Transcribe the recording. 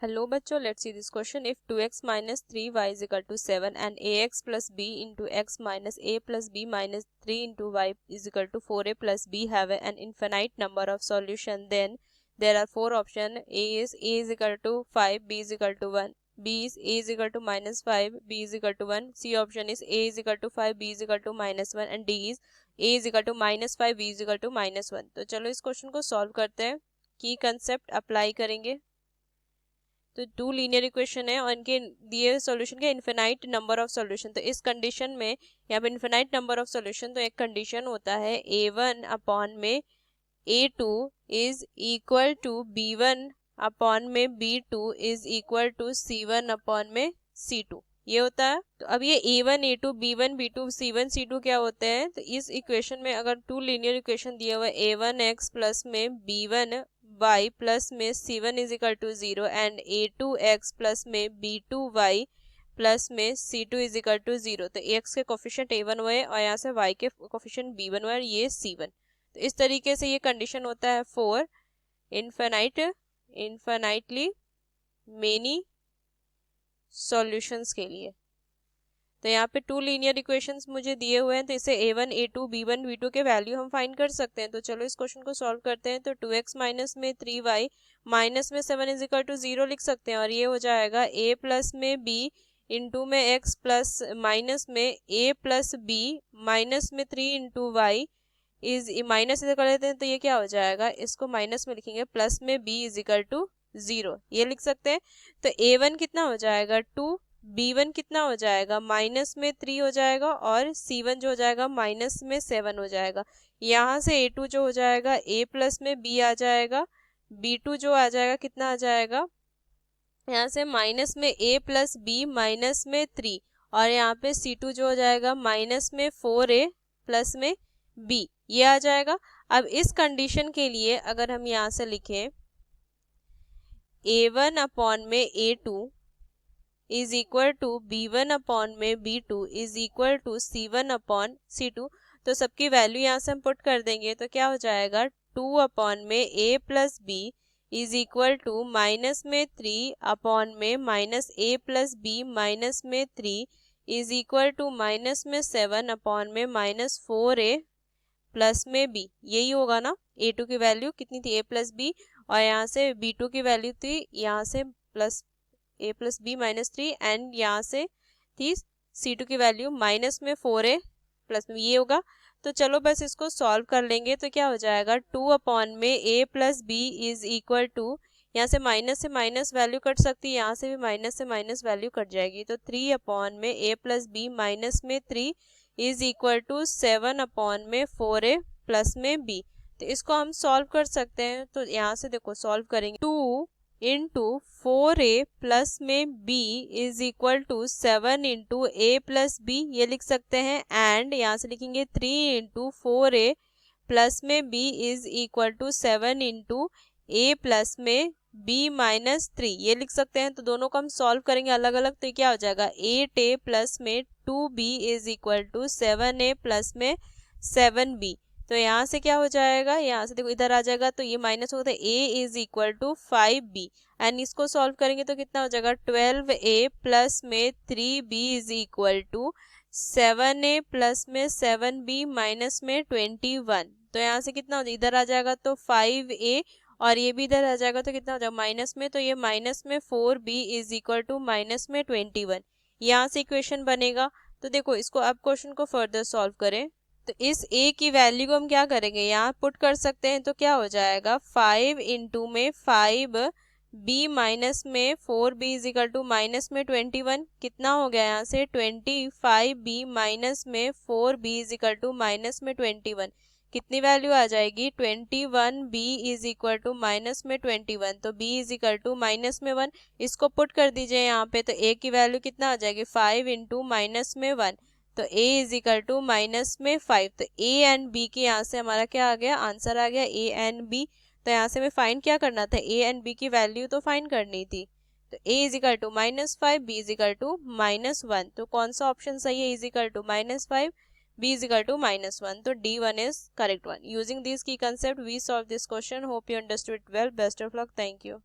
Hello बच्चों, let's see this question. If 2x minus 3y is equal to 7 and ax plus b into x minus a plus b minus 3 into y is equal to 4a plus b have an infinite number of solution, then there are four options. A is equal to 5, b is equal to 1, b is a is equal to minus 5, b is equal to 1. C option is a is equal to 5, b is equal to minus 1 and d is a is equal to minus 5, b is equal to minus 1. तो चलो इस question को solve करते हैं. की concept apply करेंगे. तो to linear equation है और इनके दिए हुए सॉल्यूशन के इन्फिनाइट नंबर ऑफ सॉल्यूशन. तो इस कंडीशन में यहाँ पे इन्फिनाइट नंबर ऑफ सॉल्यूशन, तो एक कंडीशन होता है a1 अपॉन में a2 is equal to b1 upon में b2 is equal to c1 upon में c2. ये होता है. तो अब ये a1 a2 b1 b2 c1 c2 क्या होते हैं. तो इस इक्वेशन में अगर टू लीनियर इक्वेशन दिया हुआ है a1x प्लस में b1 y प्लस में c1 is equal to 0 and a2x plus में b2y प्लस में c2 इज इक्वल टू 0. तो x के कोफिशिएंट a1 हुए और यहाँ से y के कोफिशिएंट b1 हुए और ये c1. तो इस तरीके से ये कंडीशन होता है फॉर इन्फिनाइटली मेनी सॉल्यूशंस के लिए. तो यहाँ पे टू लीनियर इक्वेशंस मुझे दिए हुए हैं, तो इसे a1 a2 b1 b2 के वैल्यू हम फाइंड कर सकते हैं. तो चलो इस क्वेश्चन को सॉल्व करते हैं. तो 2x माइनस में 3y माइनस में 7 इज इक्वल टू 0 लिख सकते हैं और ये हो जाएगा a प्लस में b इंटू में x प्लस माइनस में a प्लस b माइनस में 3 इंटू वाई इज माइनस इधर कर लेते हैं. तो ये क्या हो जाएगा, इसको माइनस में लिखेंगे, प्लस में b इज इक्वल टू 0 ये लिख सकते हैं. तो a1 कितना हो जाएगा 2, b1 कितना हो जाएगा माइनस में 3 हो जाएगा और c1 जो हो जाएगा माइनस में 7 हो जाएगा. यहाँ से a2 जो हो जाएगा a प्लस में b आ जाएगा, b2 जो आ जाएगा कितना आ जाएगा, यहाँ से माइनस में a प्लस b माइनस में 3 और यहाँ पे c2 जो हो जाएगा माइनस में 4a प्लस में b ये आ जाएगा. अब इस कंडीशन के लिए अगर हम यहाँ से लिखें a1 अपॉन में a2 is equal to b1 upon में b2 is equal to c1 upon c2, तो सबकी वैल्यू यहाँ से हम पुट कर देंगे. तो क्या हो जाएगा 2 अपॉन में a plus b is equal to minus में 3 अपॉन में minus a plus b minus में 3 इज इक्वल टू माइनस में 7 अपॉन में माइनस 4a प्लस में b. यही होगा ना. a2 की वैल्यू कितनी थी a प्लस b और यहाँ से b2 की वैल्यू थी यहाँ से plus a plus b minus 3 and यहाँ से थी c2 की वैल्यू माइनस में 4a प्लस में ये होगा. तो चलो बस इसको सॉल्व कर लेंगे. तो क्या हो जाएगा 2 अपॉन में a plus b is equal to, यहाँ से माइनस वैल्यू कट सकती है, यहाँ से भी माइनस से माइनस वैल्यू कट जाएगी. तो 3 अपॉन में a प्लस b माइनस में 3 इज इक्वल टू 7 अपॉन में 4a प्लस में b. तो इसको हम सॉल्व कर सकते हैं. तो यहाँ से देखो सॉल्व करेंगे 2 इंटू 4a प्लस में b is equal to 7 into a plus b ये लिख सकते हैं. एंड यहाँ से लिखेंगे 3 इंटू 4a प्लस में b is equal to 7 into a plus में b माइनस 3 ये लिख सकते हैं. तो दोनों को हम सॉल्व करेंगे अलग अलग. तो क्या हो जाएगा 8a प्लस में 2b is equal to 7a plus में 7b. तो यहाँ से क्या हो जाएगा, यहाँ से देखो इधर आ जाएगा तो ये माइनस होता है a is equal to 5b and इसको सॉल्व करेंगे तो कितना हो जाएगा 12a प्लस में 3b is equal to 7a plus में 7b माइनस में 21. तो यहाँ से कितना हो जाएगा, इधर आ जाएगा तो 5a और ये भी इधर आ जाएगा तो कितना हो जाएगा माइनस में, तो ये माइनस में 4b is equal to minus में 21. यहाँ से इक्वेशन बनेगा. तो देखो इसको अब क्वेश्चन को फर्दर सॉल्व करें. तो इस a की वैल्यू को हम क्या करेंगे, यहाँ पुट कर सकते हैं. तो क्या हो जाएगा 5 इंटू में 5b माइनस में 4b is equal to minus में 21 कितना हो गया, यहाँ से 25b माइनस में 4b is equal to minus में 21 कितनी वैल्यू आ जाएगी 21b is equal to minus में 21. तो b is equal to minus में 1 इसको पुट कर दीजिए यहाँ पे. तो a की वैल्यू कितना आ जाएगी 5 इंटू माइनस में 1, तो a is equal to minus में 5. तो a एंड b के यहाँ से हमारा क्या आ गया, आंसर आ गया a एंड b. तो यहाँ से हमें फाइंड क्या करना था, a एंड b की वैल्यू तो फाइंड करनी थी. तो a is equal to minus 5, b is equal to minus 1. तो कौन सा ऑप्शन सही है, is equal to minus 5, b is equal to -1. तो D1 is correct one. Using this key concept, we solve this question. Hope you understood it well. Best of luck. Thank you.